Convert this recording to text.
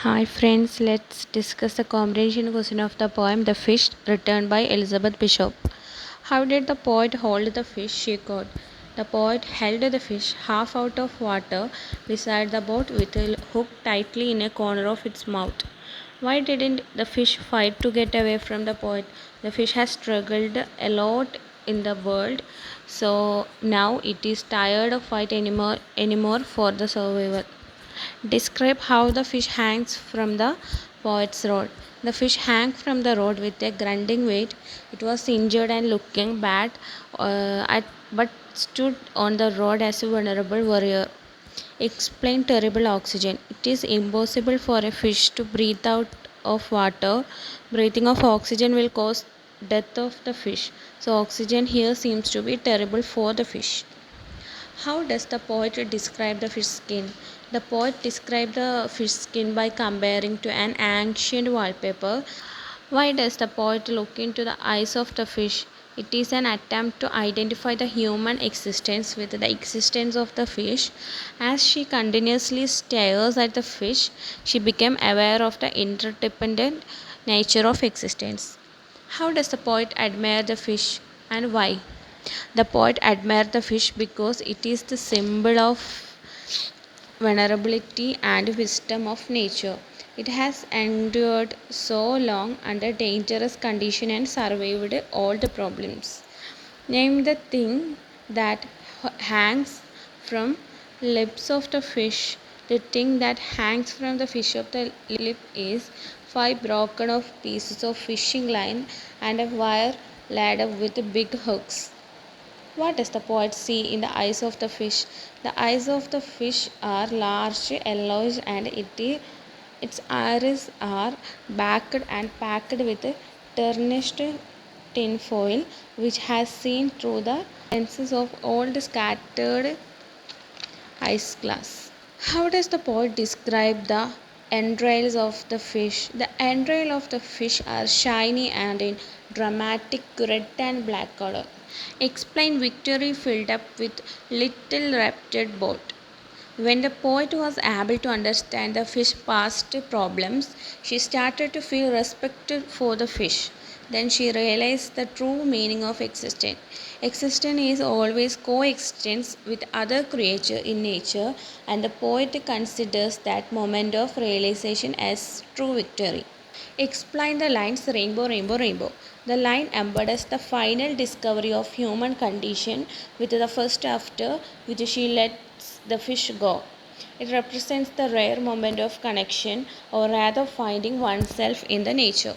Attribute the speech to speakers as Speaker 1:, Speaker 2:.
Speaker 1: Hi friends, let's discuss the comprehension question of the poem The Fish, written by Elizabeth Bishop. How did the poet hold the fish she caught? The poet held the fish half out of water beside the boat with a hook tightly in a corner of its mouth. Why didn't the fish fight to get away from the poet? The fish has struggled a lot in the world, so now it is tired of fight anymore for the survival. Describe how the fish hangs from the poet's rod. The fish hung from the rod with a grunting weight. It was injured and looking bad, but stood on the rod as a vulnerable warrior. Explain terrible oxygen. It is impossible for a fish to breathe out of water. Breathing of oxygen will cause death of the fish. So oxygen here seems to be terrible for the fish. How does the poet describe the fish skin? The poet described the fish skin by comparing to an ancient wallpaper. Why does the poet look into the eyes of the fish? It is an attempt to identify the human existence with the existence of the fish. As she continuously stares at the fish, she became aware of the interdependent nature of existence. How does the poet admire the fish and why? The poet admired the fish because it is the symbol of vulnerability and wisdom of nature. It has endured so long under dangerous conditions and survived all the problems. Name the thing that hangs from lips of the fish. The thing that hangs from the fish of the lip is five broken off pieces of fishing line and a wire ladder with big hooks. What does the poet see in the eyes of the fish? The eyes of the fish are large, yellowish, and its iris are backed and packed with tarnished tinfoil, which has seen through the lenses of old scattered ice glass. How does the poet describe the entrails of the fish? The entrails of the fish are shiny and in dramatic red and black color. Explain victory filled up with little raptured boat. When the poet was able to understand the fish's past problems, she started to feel respect for the fish. Then she realized the true meaning of existence. Existence is always coexistence with other creatures in nature, and the poet considers that moment of realization as true victory. Explain the lines rainbow, rainbow, rainbow. The line embodies the final discovery of human condition with the first after which she lets the fish go. It represents the rare moment of connection or rather finding oneself in the nature.